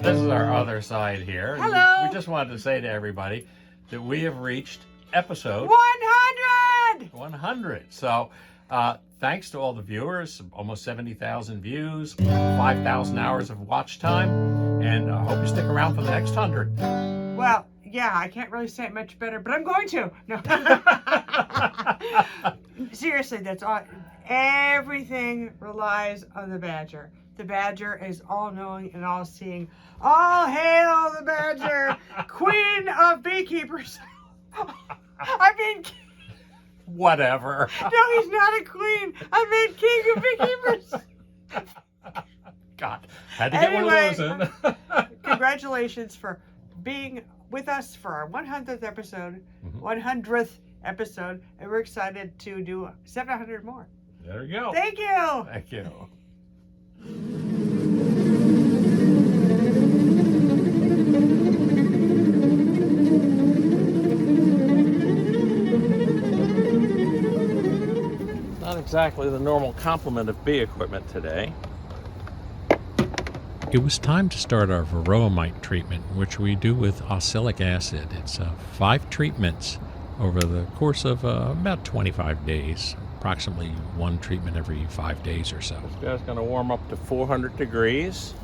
This is our other side here. Hello. We just wanted to say to everybody that we have reached episode 100! 100. So thanks to all the viewers, almost 70,000 views, 5,000 hours of watch time, and I hope you stick around for the next 100. Well, yeah, I can't really say it much better, but I'm going to. No. Seriously, that's all. Everything relies on the badger. The badger is all-knowing and all-seeing. All hail the badger, queen of beekeepers. I mean, Whatever. no, he's not a queen. I mean, king of beekeepers. God, had to get one of those in. Congratulations for being with us for our 100th episode, 100th episode, and we're excited to do 700 more. There you go. Thank you. Thank you. Not exactly the normal complement of bee equipment today. It was time to start our varroa mite treatment, which we do with oxalic acid. It's 5 treatments over the course of about 25 days, approximately 1 treatment every 5 days or so. This guy's going to warm up to 400 degrees.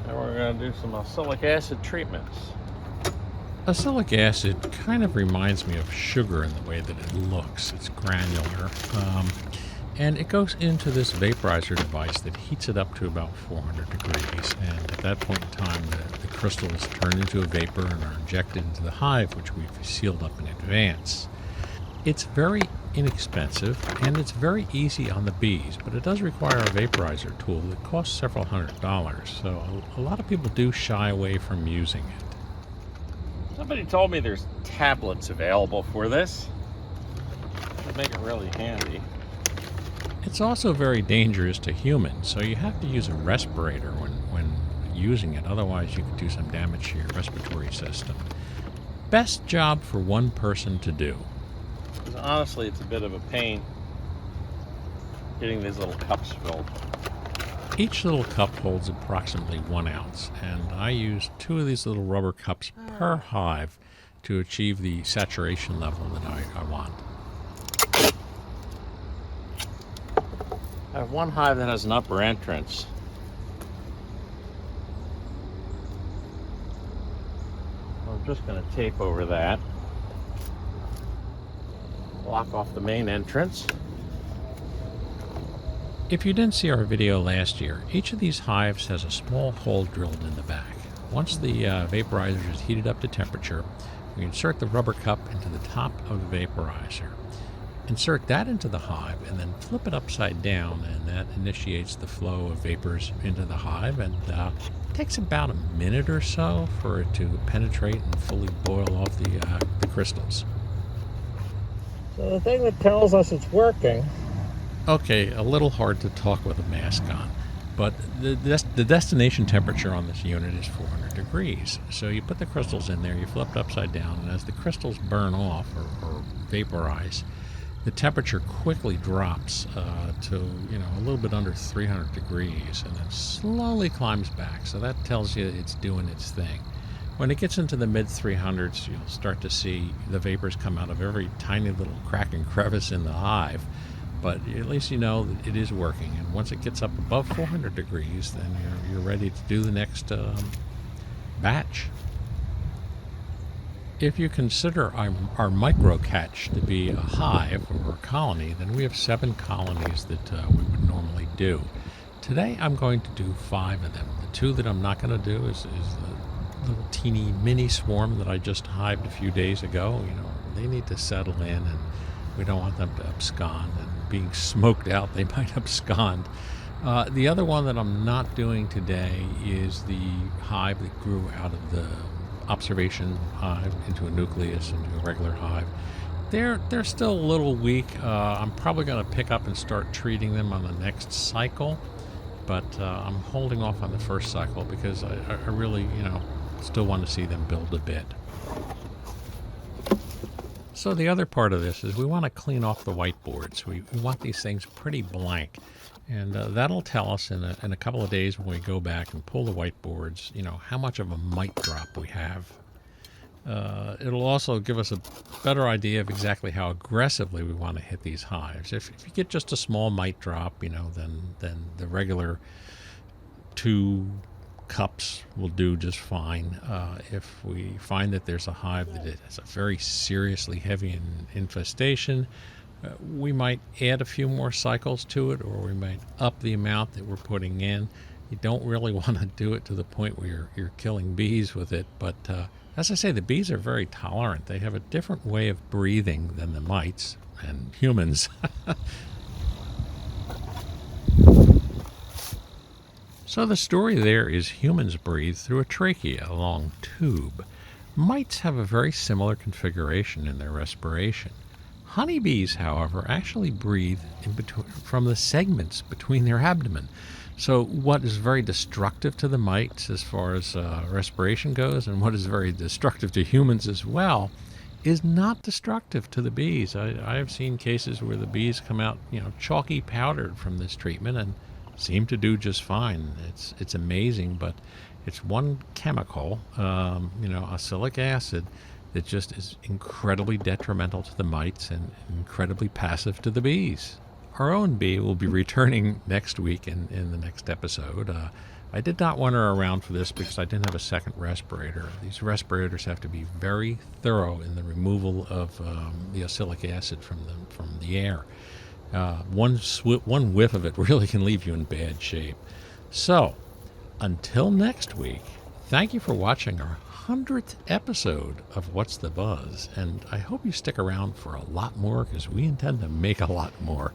And we're going to do some oxalic acid treatments. Oxalic acid kind of reminds me of sugar in the way that it looks. It's granular. And it goes into this vaporizer device that heats it up to about 400 degrees. And at that point in time, the crystals turn into a vapor and are injected into the hive, which we've sealed up in advance. It's very inexpensive and it's very easy on the bees, but it does require a vaporizer tool that costs several $100s. So a lot of people do shy away from using it. Somebody told me there's tablets available for this. Would make it really handy. It's also very dangerous to humans, so you have to use a respirator when using it. Otherwise, you could do some damage to your respiratory system. Best job for one person to do. Because honestly, it's a bit of a pain getting these little cups filled. Each little cup holds approximately 1 ounce, and I use 2 of these little rubber cups per hive to achieve the saturation level that I want. I have one hive that has an upper entrance. I'm just going to tape over that. Block off the main entrance. If you didn't see our video last year, each of these hives has a small hole drilled in the back. Once the vaporizer is heated up to temperature, we insert the rubber cup into the top of the vaporizer. Insert that into the hive and then flip it upside down, and that initiates the flow of vapors into the hive, and it takes about a minute or so for it to penetrate and fully boil off the crystals. So the thing that tells us it's working... Okay, a little hard to talk with a mask on, but the destination temperature on this unit is 400 degrees. So you put the crystals in there, you flip it upside down, and as the crystals burn off or vaporize, the temperature quickly drops to, a little bit under 300 degrees and then slowly climbs back. So that tells you it's doing its thing. When it gets into the mid 300s, you'll start to see the vapors come out of every tiny little crack and crevice in the hive. But at least you know that it is working. And once it gets up above 400 degrees, then you're ready to do the next batch. If you consider our micro catch to be a hive or a colony, then we have 7 colonies that we would normally do. Today I'm going to do 5 of them. The 2 that I'm not going to do is the little teeny mini swarm that I just hived a few days ago. They need to settle in, and we don't want them to abscond. And being smoked out, they might abscond. The other one that I'm not doing today is the hive that grew out of the observation hive into a nucleus, into a regular hive. They're still a little weak. I'm probably going to pick up and start treating them on the next cycle, but I'm holding off on the first cycle because I really, still want to see them build a bit. So the other part of this is we want to clean off the whiteboards. We want these things pretty blank. And that'll tell us in a couple of days when we go back and pull the whiteboards, how much of a mite drop we have. It'll also give us a better idea of exactly how aggressively we want to hit these hives. If you get just a small mite drop, then the regular 2 cups will do just fine. If we find that there's a hive that it has a very seriously heavy infestation, we might add a few more cycles to it, or we might up the amount that we're putting in. You don't really want to do it to the point where you're killing bees with it, but as I say, the bees are very tolerant. They have a different way of breathing than the mites and humans. So the story there is humans breathe through a trachea, a long tube. Mites have a very similar configuration in their respiration. Honeybees, however, actually breathe in between, from the segments between their abdomen. So what is very destructive to the mites as far as respiration goes, and what is very destructive to humans as well, is not destructive to the bees. I have seen cases where the bees come out, chalky powdered from this treatment and seem to do just fine. It's amazing, but it's one chemical, oxalic acid, that just is incredibly detrimental to the mites and incredibly passive to the bees. Our own bee will be returning next week in the next episode. I did not want her around for this because I didn't have a second respirator. These respirators have to be very thorough in the removal of the oxalic acid from the air. One whiff of it really can leave you in bad shape. So, until next week, thank you for watching our 100th episode of What's the Buzz, and I hope you stick around for a lot more because we intend to make a lot more.